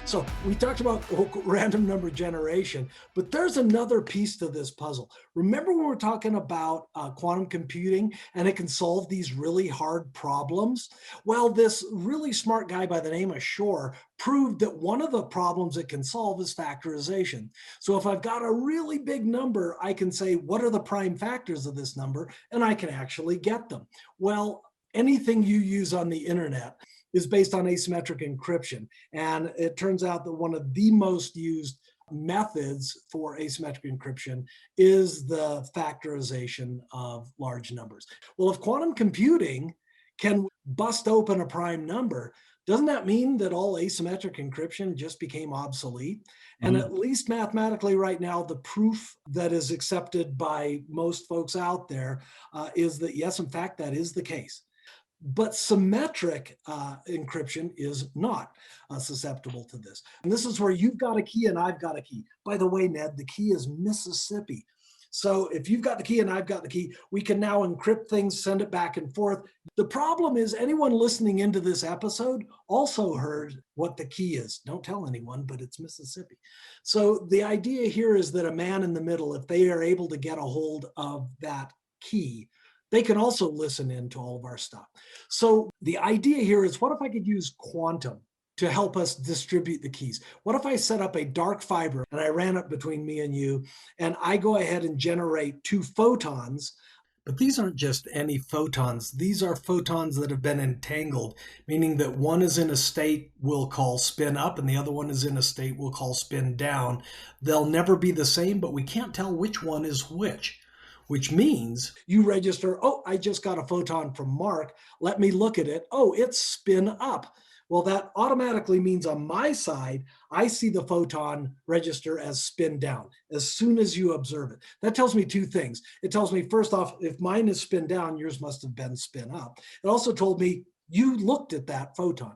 So we talked about random number generation, but there's another piece to this puzzle. Remember when we're talking about quantum computing and it can solve these really hard problems? Well, this really smart guy by the name of Shor proved that one of the problems it can solve is factorization. So if I've got a really big number, I can say, what are the prime factors of this number? And I can actually get them. Well, anything you use on the internet is based on asymmetric encryption. And it turns out that one of the most used methods for asymmetric encryption is the factorization of large numbers. Well, if quantum computing can bust open a prime number, doesn't that mean that all asymmetric encryption just became obsolete? And at least mathematically right now, the proof that is accepted by most folks out there is that yes, in fact, that is the case. But symmetric encryption is not susceptible to this. And this is where you've got a key and I've got a key. By the way, Ned, the key is Mississippi. So if you've got the key and I've got the key, we can now encrypt things, send it back and forth. The problem is anyone listening into this episode also heard what the key is. Don't tell anyone, but it's Mississippi. So the idea here is that a man in the middle, if they are able to get a hold of that key, they can also listen in to all of our stuff. So the idea here is, what if I could use quantum to help us distribute the keys? What if I set up a dark fiber and I ran it between me and you, and I go ahead and generate two photons? But these aren't just any photons. These are photons that have been entangled, meaning that one is in a state we'll call spin up and the other one is in a state we'll call spin down. They'll never be the same, but we can't tell which one is which means you register, oh, I just got a photon from Mark. Let me look at it. Oh, it's spin up. Well, that automatically means on my side, I see the photon register as spin down as soon as you observe it. That tells me two things. It tells me, first off, if mine is spin down, yours must have been spin up. It also told me you looked at that photon.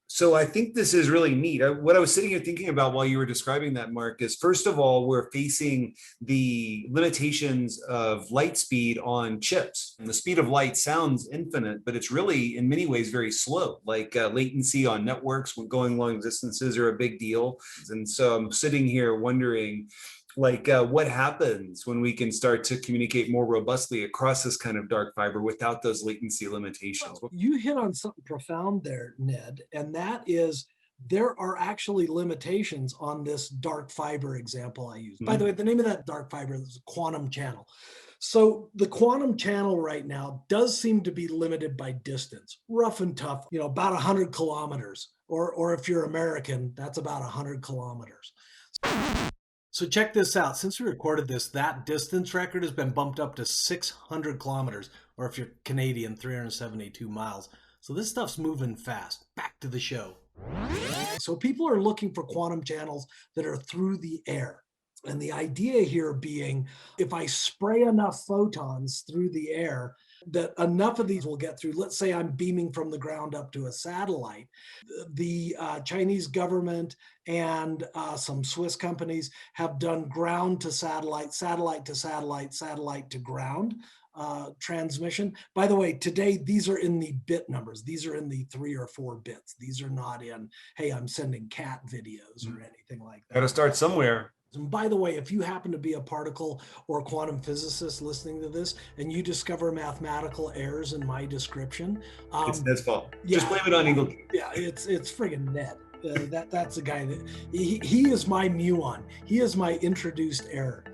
So I think this is really neat. What I was sitting here thinking about while you were describing that, Mark, is first of all, we're facing the limitations of light speed on chips. And the speed of light sounds infinite, but it's really in many ways very slow. Like latency on networks when going long distances are a big deal. And so I'm sitting here wondering, what happens when we can start to communicate more robustly across this kind of dark fiber without those latency limitations? Well, you hit on something profound there, Ned, and that is there are actually limitations on this dark fiber example I used. By the way, the name of that dark fiber is a quantum channel. So the quantum channel right now does seem to be limited by distance, rough and tough, about 100 kilometers, or if you're American, that's about 100 kilometers. So check this out. Since we recorded this, that distance record has been bumped up to 600 kilometers, or if you're Canadian, 372 miles. So this stuff's moving fast. Back to the show. So people are looking for quantum channels that are through the air. And the idea here being, if I spray enough photons through the air, that enough of these will get through. Let's say I'm beaming from the ground up to a satellite. The Chinese government and some Swiss companies have done ground to satellite, satellite to satellite, satellite to ground transmission. By the way, today, these are in the bit numbers. These are in the 3 or 4 bits. These are not in, hey, I'm sending cat videos or anything like that. Got to start somewhere. And by the way, if you happen to be a particle or quantum physicist listening to this and you discover mathematical errors in my description, it's Ned's fault. Yeah, just blame it on Eagle. Yeah, it's friggin' Ned. That's the guy that he is my muon. He is my introduced error.